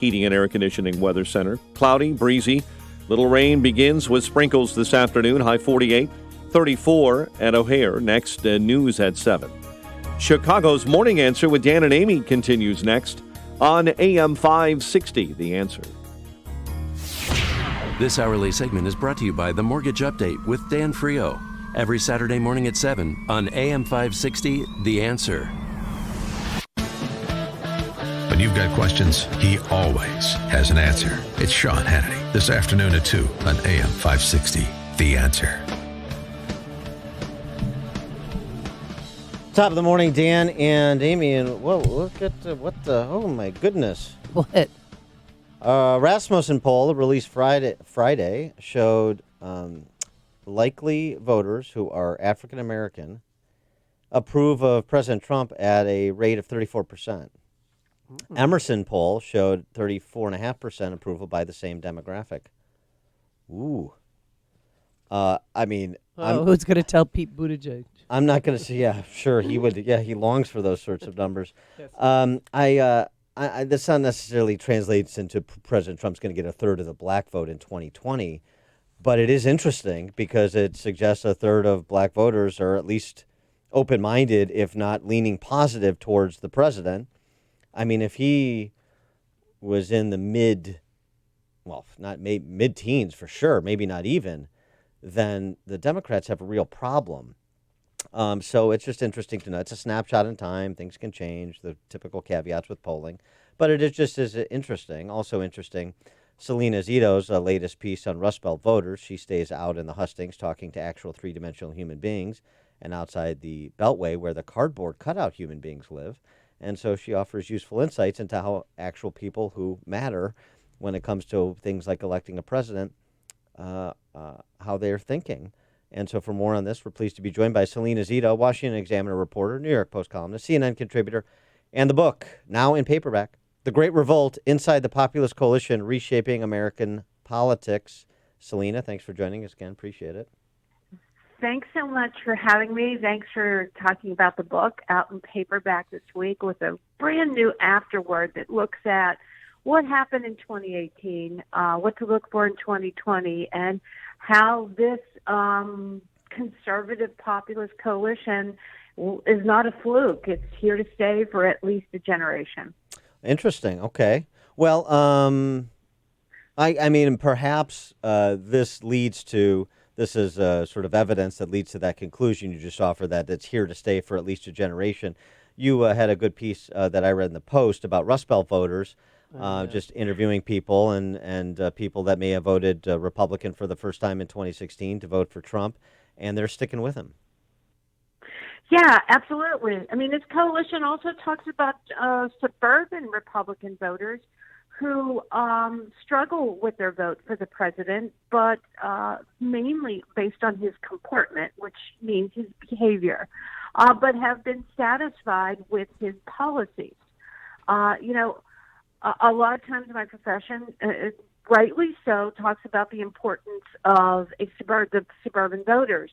Heating and Air Conditioning Weather Center. Cloudy, breezy. Little rain begins with sprinkles this afternoon. High 48, 34 at O'Hare. Next, news at 7. Chicago's Morning Answer with Dan and Amy continues next on AM 560, The Answer. This hourly segment is brought to you by The Mortgage Update with Dan Frio. Every Saturday morning at 7 on AM 560, The Answer. When you've got questions, he always has an answer. It's Sean Hannity, this afternoon at 2 on AM 560, The Answer. Top of the morning, Dan and Amy, and whoa, look at oh my goodness. What? Rasmussen poll released Friday showed likely voters who are African American approve of President Trump at a rate of 34%. Emerson poll showed 34.5% approval by the same demographic. Ooh. I mean, who's going to tell Pete Buttigieg? I'm not going to say. Yeah, sure he would. Yeah, he longs for those sorts of numbers. Yes. This not necessarily translates into President Trump's going to get a third of the black vote in 2020, but it is interesting because it suggests a third of black voters are at least open-minded, if not leaning positive towards the president. I mean, if he was in the mid-teens for sure, maybe not even, then the Democrats have a real problem. So it's just interesting to know. It's a snapshot in time. Things can change, the typical caveats with polling. But it is just as interesting. Also interesting, Salena Zito's latest piece on Rust Belt voters. She stays out in the hustings talking to actual three-dimensional human beings and outside the Beltway where the cardboard cutout human beings live. And so she offers useful insights into how actual people who matter when it comes to things like electing a president, how they're thinking. And so for more on this, we're pleased to be joined by Salena Zito, Washington Examiner reporter, New York Post columnist, CNN contributor, and the book, now in paperback, The Great Revolt, Inside the Populist Coalition, Reshaping American Politics. Salena, thanks for joining us again. Appreciate it. Thanks so much for having me. Thanks for talking about the book out in paperback this week with a brand new afterword that looks at what happened in 2018, what to look for in 2020, and how this conservative populist coalition is not a fluke. It's here to stay for at least a generation. Interesting. Okay. Well, I mean, perhaps this is sort of evidence that leads to that conclusion you just offered, that it's here to stay for at least a generation. You had a good piece that I read in the Post about Rust Belt voters, just interviewing people and people that may have voted Republican for the first time in 2016 to vote for Trump, and they're sticking with him. Yeah, absolutely. I mean, this coalition also talks about suburban Republican voters who struggle with their vote for the president, but mainly based on his comportment, which means his behavior, but have been satisfied with his policies. A lot of times in my profession, rightly so, talks about the importance of the suburban voters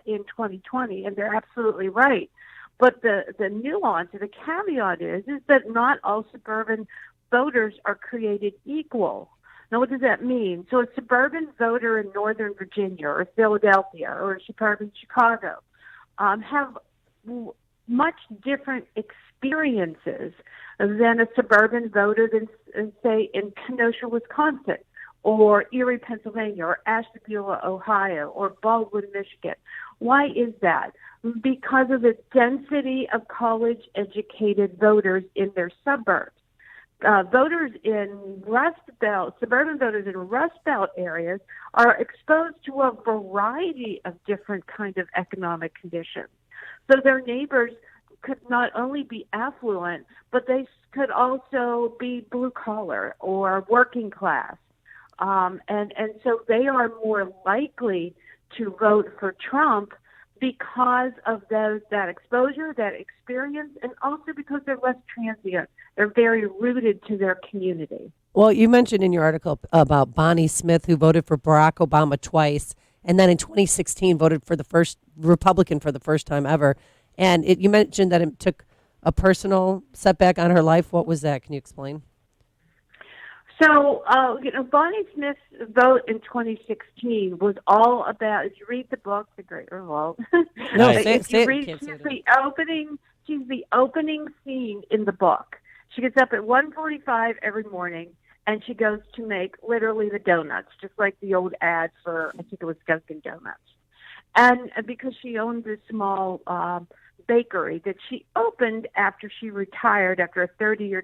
in 2020, and they're absolutely right. But the nuance, or the caveat is that not all suburban voters are created equal. Now, what does that mean? So a suburban voter in Northern Virginia or Philadelphia or suburban Chicago have much different experiences than a suburban voter than, say, in Kenosha, Wisconsin, or Erie, Pennsylvania, or Ashtabula, Ohio, or Baldwin, Michigan. Why is that? Because of the density of college-educated voters in their suburbs. Voters in Rust Belt, suburban voters in Rust Belt areas are exposed to a variety of different kinds of economic conditions. So their neighbors could not only be affluent, but they could also be blue collar or working class. And so they are more likely to vote for Trump because of that exposure, that experience, and also because they're less transient. They're very rooted to their community. Well, you mentioned in your article about Bonnie Smith, who voted for Barack Obama twice, and then in 2016 voted for the first Republican for the first time ever. And you mentioned that it took a personal setback on her life. What was that? Can you explain? So, Bonnie Smith's vote in 2016 was all about. If you read the book, The Great Revolt, No, Right. say if you it. read, Can't say she's it. the opening. She's the opening scene in the book. She gets up at 1:45 every morning, and she goes to make literally the donuts, just like the old ad for, I think it was Dunkin' Donuts. And because she owned this small bakery that she opened after she retired after a 30-year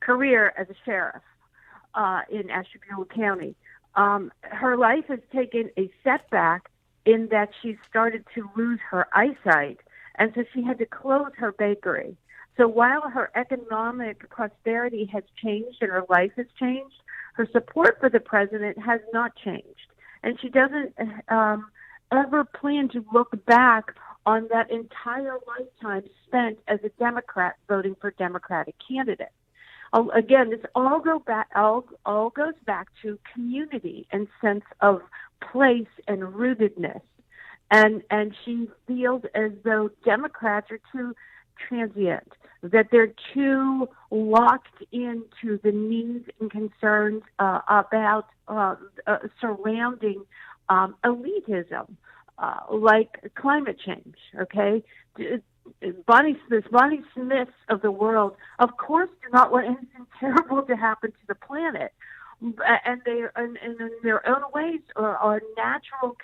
career as a sheriff in Ashtabula County. Her life has taken a setback in that she started to lose her eyesight, and so she had to close her bakery. So while her economic prosperity has changed and her life has changed, her support for the president has not changed. And she doesn't ever plan to look back on that entire lifetime spent as a Democrat voting for Democratic candidates. Again, this all goes back to community and sense of place and rootedness. And she feels as though Democrats are too transient, that they're too locked into the needs and concerns about surrounding elitism, like climate change. Okay, Bonnie Smiths of the world, of course, do not want anything terrible to happen to the planet, and they, in their own ways, are natural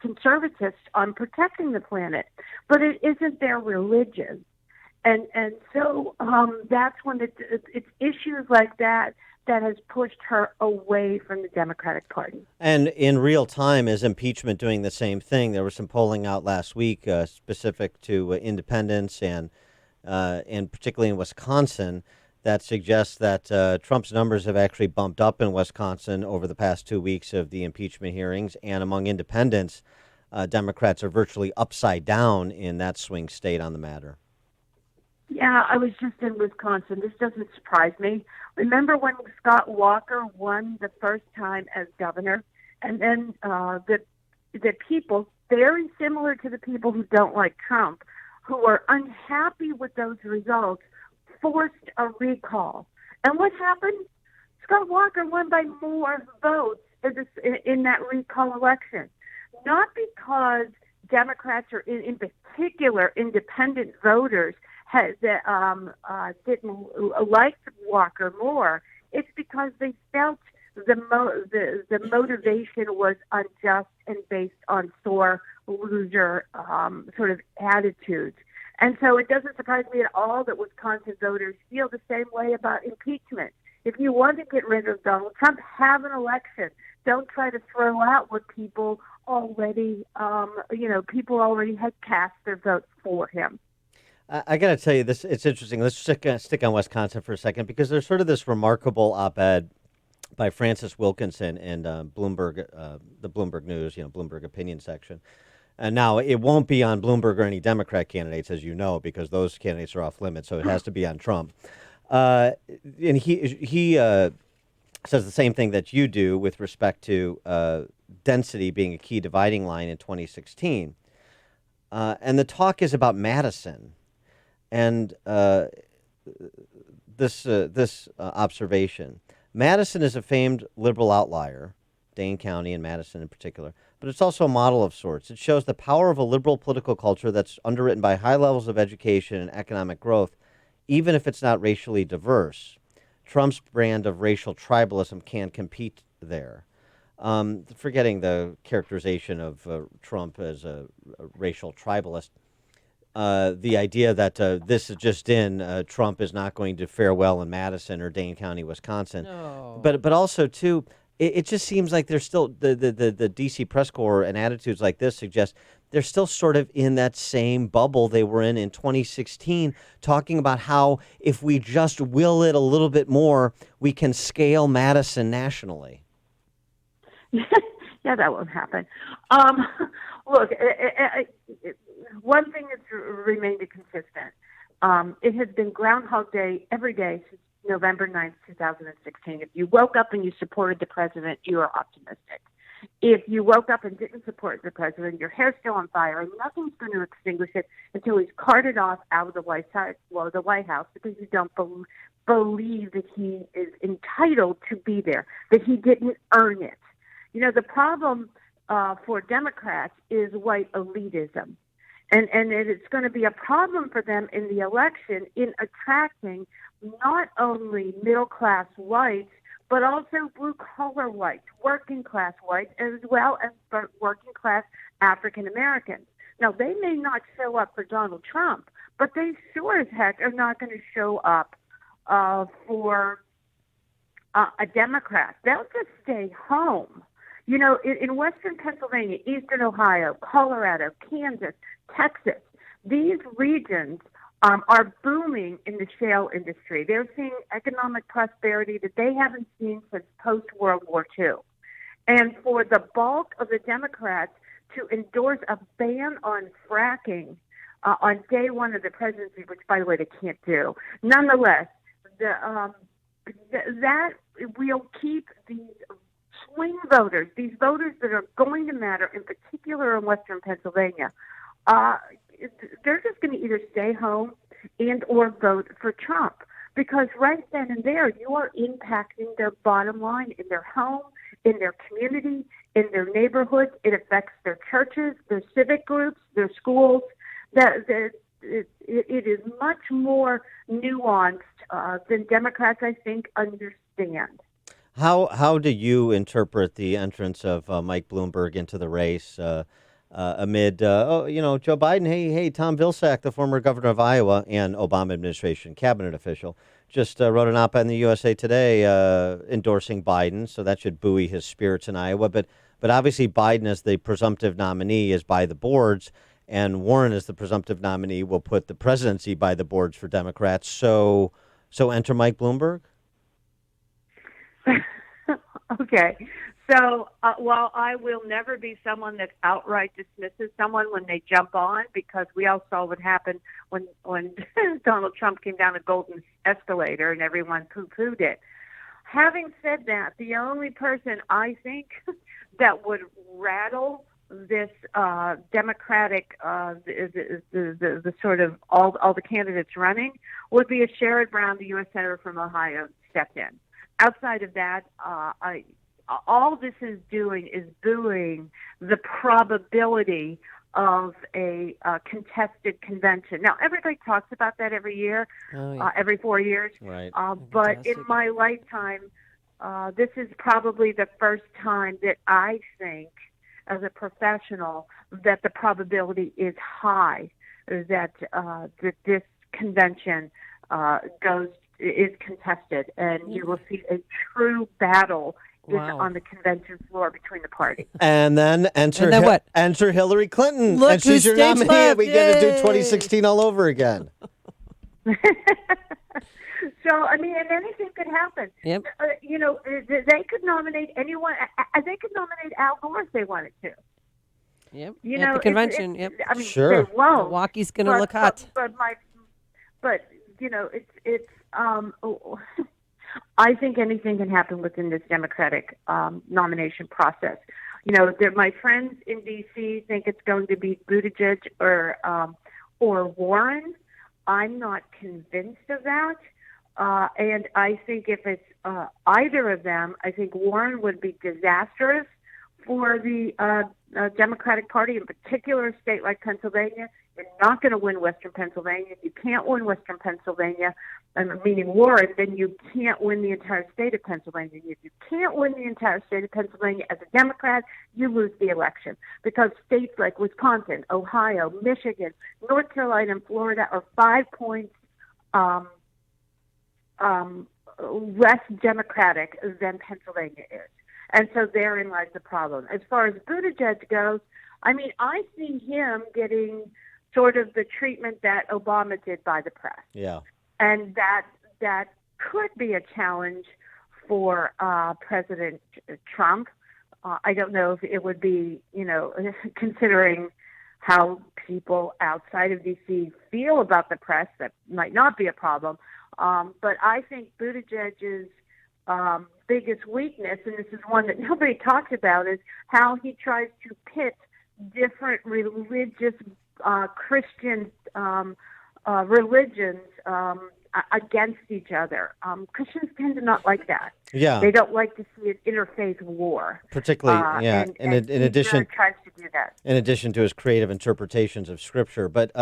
conservatists on protecting the planet, but it isn't their religion. And so that's when it's issues like that has pushed her away from the Democratic Party. And in real time, is impeachment doing the same thing? There was some polling out last week specific to independents and particularly in Wisconsin that suggests that Trump's numbers have actually bumped up in Wisconsin over the past 2 weeks of the impeachment hearings. And among independents, Democrats are virtually upside down in that swing state on the matter. Yeah, I was just in Wisconsin. This doesn't surprise me. Remember when Scott Walker won the first time as governor, and then the people, very similar to the people who don't like Trump, who are unhappy with those results, forced a recall. And what happened? Scott Walker won by more votes in that recall election. Not because Democrats or in particular independent voters didn't like Walker more. It's because they felt the motivation was unjust and based on sore loser sort of attitudes. And so it doesn't surprise me at all that Wisconsin voters feel the same way about impeachment. If you want to get rid of Donald Trump, have an election. Don't try to throw out what people already, people already had cast their votes for him. I got to tell you, it's interesting. Let's stick on Wisconsin for a second because there's sort of this remarkable op-ed by Francis Wilkinson in Bloomberg, the Bloomberg News, Bloomberg Opinion section. And now it won't be on Bloomberg or any Democrat candidates, as you know, because those candidates are off limits. So it has to be on Trump. And he says the same thing that you do with respect to density being a key dividing line in 2016. And the talk is about Madison. And this observation. Madison is a famed liberal outlier, Dane County and Madison in particular, but it's also a model of sorts. It shows the power of a liberal political culture that's underwritten by high levels of education and economic growth, even if it's not racially diverse. Trump's brand of racial tribalism can compete there. Forgetting the characterization of Trump as a racial tribalist, the idea that this is just in, Trump is not going to fare well in Madison or Dane County, Wisconsin. No. But also, too, it just seems like there's still the D.C. press corps and attitudes like this suggest they're still sort of in that same bubble they were in 2016, talking about how if we just will it a little bit more, we can scale Madison nationally. Yeah, that won't happen. Look, one thing that's remained consistent. It has been Groundhog Day every day since November 9th, 2016. If you woke up and you supported the president, you are optimistic. If you woke up and didn't support the president, your hair's still on fire, and nothing's going to extinguish it until he's carted off out of the White House because you don't believe that he is entitled to be there, that he didn't earn it. You know, the problem for Democrats is white elitism. And it's going to be a problem for them in the election in attracting not only middle-class whites, but also blue-collar whites, working-class whites, as well as working-class African-Americans. Now, they may not show up for Donald Trump, but they sure as heck are not going to show up for a Democrat. They'll just stay home. You know, in Western Pennsylvania, Eastern Ohio, Colorado, Kansas, Texas, these regions are booming in the shale industry. They're seeing economic prosperity that they haven't seen since post-World War II. And for the bulk of the Democrats to endorse a ban on fracking on day one of the presidency, which, by the way, they can't do, nonetheless, that will keep these swing voters, these voters that are going to matter, in particular in Western Pennsylvania, they're just going to either stay home and or vote for Trump, because right then and there you are impacting their bottom line in their home, in their community, in their neighborhoods. It affects their churches, their civic groups, their schools. It is much more nuanced than Democrats, I think, understand. How do you interpret the entrance of Mike Bloomberg into the race amid Joe Biden? Hey, Tom Vilsack, the former governor of Iowa and Obama administration cabinet official, just wrote an op-ed in the USA Today endorsing Biden, so that should buoy his spirits in Iowa. But obviously Biden, as the presumptive nominee, is by the boards, and Warren, as the presumptive nominee, will put the presidency by the boards for Democrats. So enter Mike Bloomberg. Okay. So while I will never be someone that outright dismisses someone when they jump on, because we all saw what happened when Donald Trump came down a golden escalator and everyone poo-pooed it. Having said that, the only person I think that would rattle this Democratic, the sort of all the candidates running, would be if Sherrod Brown, the U.S. Senator from Ohio, stepped in. Outside of that, all this is doing is buoying the probability of a contested convention. Now, everybody talks about that every year, every 4 years. Right. But in my lifetime, this is probably the first time that I think, as a professional, that the probability is high that this convention is contested, and you will see a true battle on the convention floor between the parties. And then enter Hillary Clinton. Look, and she's your nominee. left. We get to do 2016 all over again. So, I mean, and anything could happen. Yep. They could nominate anyone. They could nominate Al Gore if they wanted to. Yep. You At know, the convention. I mean, sure. They won't. Milwaukee's going to look hot. But I think anything can happen within this Democratic nomination process. You know, my friends in D.C. think it's going to be Buttigieg or Warren. I'm not convinced of that. And I think if it's either of them, I think Warren would be disastrous for the Democratic Party, in particular a state like Pennsylvania. You're not going to win Western Pennsylvania. If you can't win Western Pennsylvania, meaning Warren, then you can't win the entire state of Pennsylvania. If you can't win the entire state of Pennsylvania as a Democrat, you lose the election, because states like Wisconsin, Ohio, Michigan, North Carolina, and Florida are 5 points less Democratic than Pennsylvania is. And so therein lies the problem. As far as Buttigieg goes, I mean, I see him getting sort of the treatment that Obama did by the press. Yeah. And that could be a challenge for President Trump. I don't know if it would be, considering how people outside of D.C. feel about the press, that might not be a problem. But I think Buttigieg's biggest weakness, and this is one that nobody talks about, is how he tries to pit different religious Christian religions against each other. Christians tend to not like that. Yeah. They don't like to see an interfaith war. Particularly, yeah. And In he addition, really tries to do that. in addition to his creative interpretations of Scripture. But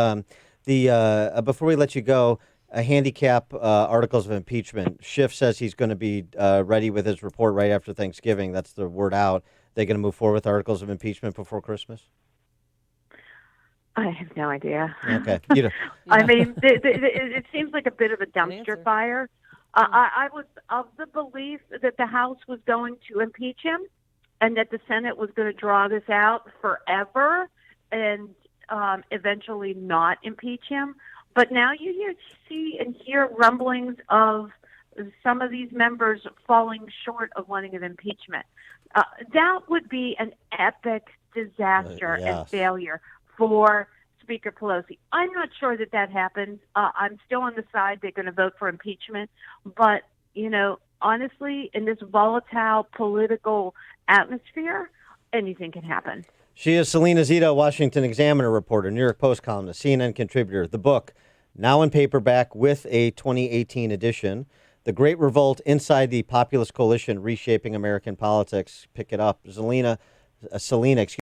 before we let you go, a handicap articles of impeachment. Schiff says he's going to be ready with his report right after Thanksgiving. That's the word out. They're going to move forward with articles of impeachment before Christmas? I have no idea. Okay. I mean, it seems like a bit of a dumpster fire. I was of the belief that the House was going to impeach him and that the Senate was going to draw this out forever and eventually not impeach him. But now you see and hear rumblings of some of these members falling short of wanting an impeachment. That would be an epic disaster and failure for Speaker Pelosi. I'm not sure that happens. I'm still on the side they're going to vote for impeachment. But, honestly, in this volatile political atmosphere, anything can happen. She is Salena Zito, Washington Examiner reporter, New York Post columnist, CNN contributor. The book, now in paperback with a 2018 edition, The Great Revolt Inside the Populist Coalition Reshaping American Politics. Pick it up. Salena,